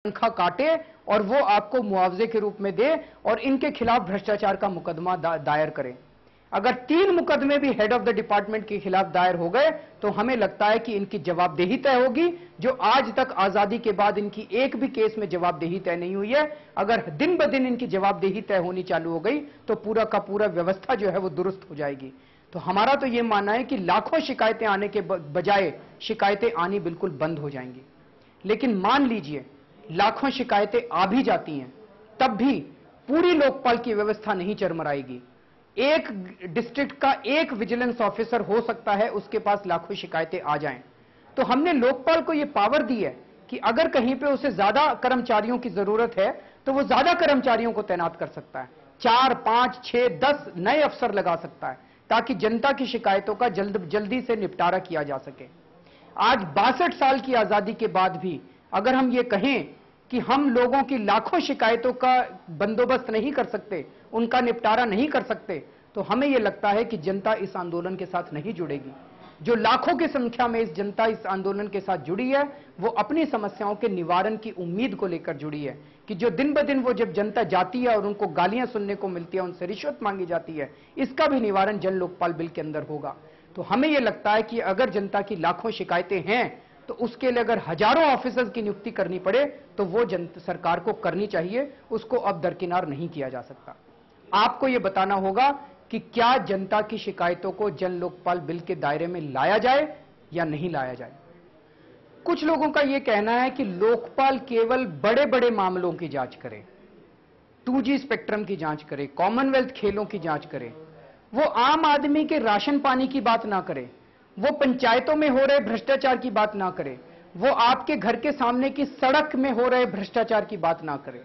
तनख्वाह काटे और वो आपको मुआवजे के रूप में दे और इनके खिलाफ भ्रष्टाचार का मुकदमा दायर करें। अगर 3 मुकदमे भी हेड ऑफ द डिपार्टमेंट के खिलाफ दायर हो गए तो हमें लगता है कि इनकी जवाबदेही तय होगी, जो आज तक आजादी के बाद इनकी एक भी केस में जवाबदेही तय नहीं हुई है। अगर दिन ब दिन इनकी जवाबदेही तय होनी चालू हो गई तो पूरा का पूरा व्यवस्था जो है वो दुरुस्त हो जाएगी। तो हमारा तो यह मानना है कि लाखों शिकायतें आने के बजाय शिकायतें आनी बिल्कुल बंद हो जाएंगी। लेकिन मान लीजिए लाखों शिकायतें आ भी जाती हैं, तब भी पूरी लोकपाल की व्यवस्था नहीं चरमराएगी। एक डिस्ट्रिक्ट का एक विजिलेंस ऑफिसर हो सकता है, उसके पास लाखों शिकायतें आ जाएं। तो हमने लोकपाल को यह पावर दी है कि अगर कहीं पे उसे ज्यादा कर्मचारियों की जरूरत है तो वो ज्यादा कर्मचारियों को तैनात कर सकता है, 4, 5, 6, 10 नए अफसर लगा सकता है, ताकि जनता की शिकायतों का जल्दी से निपटारा किया जा सके। आज 62 साल की आजादी के बाद भी अगर हम ये कहें कि हम लोगों की लाखों शिकायतों का बंदोबस्त नहीं कर सकते, उनका निपटारा नहीं कर सकते, तो हमें यह लगता है कि जनता इस आंदोलन के साथ नहीं जुड़ेगी। जो लाखों की संख्या में इस जनता इस आंदोलन के साथ जुड़ी है, वो अपनी समस्याओं के निवारण की उम्मीद को लेकर जुड़ी है कि जो दिन ब दिन वो जब जनता जाती है और उनको गालियां सुनने को मिलती है, उनसे रिश्वत मांगी जाती है, इसका भी निवारण जन लोकपाल बिल के अंदर होगा। तो हमें यह लगता है कि अगर जनता की लाखों शिकायतें हैं तो उसके लिए अगर हजारों ऑफिसर्स की नियुक्ति करनी पड़े तो वो सरकार को करनी चाहिए, उसको अब दरकिनार नहीं किया जा सकता। आपको यह बताना होगा कि क्या जनता की शिकायतों को जन लोकपाल बिल के दायरे में लाया जाए या नहीं लाया जाए। कुछ लोगों का यह कहना है कि लोकपाल केवल बड़े बड़े मामलों की जांच करे, 2G स्पेक्ट्रम की जांच करे, कॉमनवेल्थ खेलों की जांच करे, वो आम आदमी के राशन पानी की बात ना करे, वो पंचायतों में हो रहे भ्रष्टाचार की बात ना करे, वो आपके घर के सामने की सड़क में हो रहे भ्रष्टाचार की बात ना करे।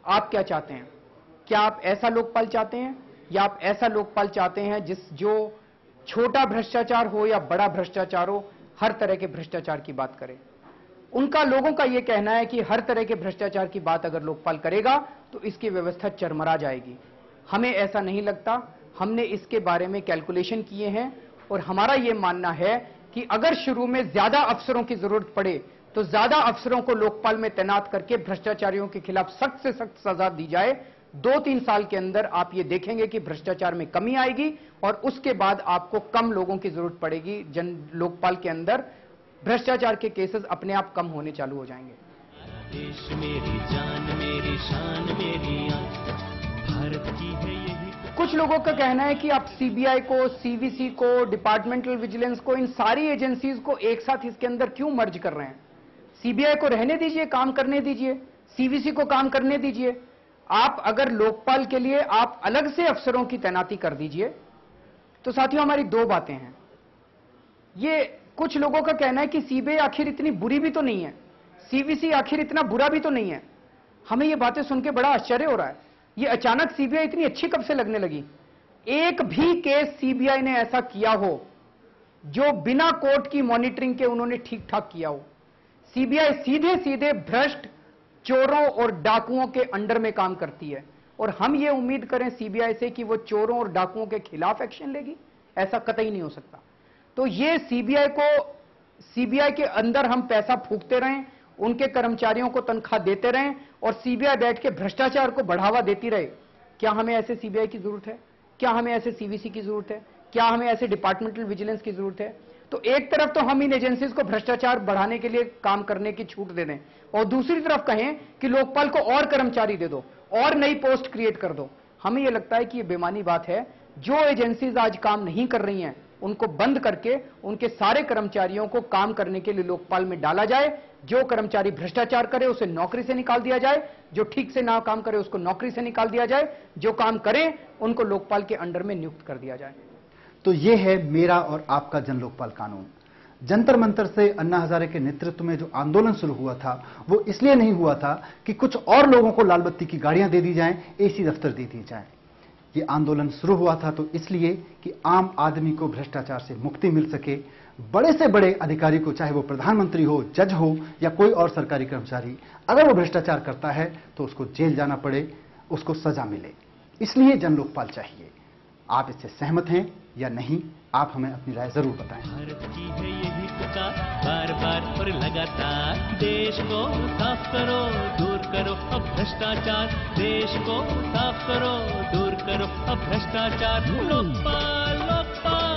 आप क्या चाहते हैं? क्या आप ऐसा लोकपाल चाहते हैं या आप ऐसा लोकपाल चाहते हैं जो छोटा भ्रष्टाचार हो या बड़ा भ्रष्टाचार हो, हर तरह के भ्रष्टाचार की बात करे? उनका लोगों का यह कहना है कि हर तरह के भ्रष्टाचार की बात अगर लोकपाल करेगा तो इसकी व्यवस्था चरमरा जाएगी। हमें ऐसा नहीं लगता। हमने इसके बारे में कैलकुलेशन किए हैं और हमारा यह मानना है कि अगर शुरू में ज्यादा अफसरों की जरूरत पड़े तो ज्यादा अफसरों को लोकपाल में तैनात करके भ्रष्टाचारियों के खिलाफ सख्त से सख्त सजा दी जाए। 2-3 साल के अंदर आप ये देखेंगे कि भ्रष्टाचार में कमी आएगी और उसके बाद आपको कम लोगों की जरूरत पड़ेगी। जन लोकपाल के अंदर भ्रष्टाचार के केसेस अपने आप कम होने चालू हो जाएंगे। देश मेरी जान मेरी शान मेरी भारत की है यही। कुछ लोगों का कहना है कि आप सीबीआई को, सीवीसी को, डिपार्टमेंटल विजिलेंस को, इन सारी एजेंसीज को एक साथ इसके अंदर क्यों मर्ज कर रहे हैं? सीबीआई को रहने दीजिए, काम करने दीजिए, सीवीसी को काम करने दीजिए। आप अगर लोकपाल के लिए आप अलग से अफसरों की तैनाती कर दीजिए। तो साथियों, हमारी 2 बातें हैं। ये कुछ लोगों का कहना है कि सीबीआई आखिर इतनी बुरी भी तो नहीं है, सीवीसी आखिर इतना बुरा भी तो नहीं है। हमें ये बातें सुन के बड़ा आश्चर्य हो रहा है। ये अचानक सीबीआई इतनी अच्छी कब से लगने लगी? एक भी केस सीबीआई ने ऐसा किया हो जो बिना कोर्ट की मॉनिटरिंग के उन्होंने ठीक ठाक किया हो? सीबीआई सीधे सीधे भ्रष्ट चोरों और डाकुओं के अंडर में काम करती है और हम ये उम्मीद करें सीबीआई से कि वो चोरों और डाकुओं के खिलाफ एक्शन लेगी? ऐसा कतई नहीं हो सकता। तो ये सीबीआई के अंदर हम पैसा फूंकते रहें, उनके कर्मचारियों को तनख्वाह देते रहें और सीबीआई बैठ के भ्रष्टाचार को बढ़ावा देती रहे। क्या हमें ऐसे सीबीआई की जरूरत है? क्या हमें ऐसे सीवीसी की जरूरत है? क्या हमें ऐसे डिपार्टमेंटल विजिलेंस की जरूरत है? तो एक तरफ तो हम इन एजेंसीज को भ्रष्टाचार बढ़ाने के लिए काम करने की छूट दे दें और दूसरी तरफ कहें कि लोकपाल को और कर्मचारी दे दो और नई पोस्ट क्रिएट कर दो। हमें यह लगता है कि यह बेमानी बात है। जो एजेंसीज आज काम नहीं कर रही हैं उनको बंद करके उनके सारे कर्मचारियों को काम करने के लिए लोकपाल में डाला जाए। जो कर्मचारी भ्रष्टाचार करे उसे नौकरी से निकाल दिया जाए, जो ठीक से ना काम करे उसको नौकरी से निकाल दिया जाए, जो काम करे उनको लोकपाल के अंडर में नियुक्त कर दिया जाए। तो यह है मेरा और आपका जन लोकपाल कानून। जंतर मंतर से अन्ना हजारे के नेतृत्व में जो आंदोलन शुरू हुआ था वो इसलिए नहीं हुआ था कि कुछ और लोगों को लाल बत्ती की गाड़ियां दे दी जाएं, एसी दफ्तर दे दी जाए। ये आंदोलन शुरू हुआ था तो इसलिए कि आम आदमी को भ्रष्टाचार से मुक्ति मिल सके। बड़े से बड़े अधिकारी को, चाहे वो प्रधानमंत्री हो, जज हो या कोई और सरकारी कर्मचारी, अगर वो भ्रष्टाचार करता है तो उसको जेल जाना पड़े, उसको सजा मिले। इसलिए जन लोकपाल चाहिए। आप इससे सहमत हैं या नहीं, आप हमें अपनी राय जरूर बताएं। भारत की है यही पुकार, बार बार और लगातार, देश को साफ करो, दूर करो अब भ्रष्टाचार, देश को साफ करो, दूर करो अब भ्रष्टाचार। लोकपाल लोकपाल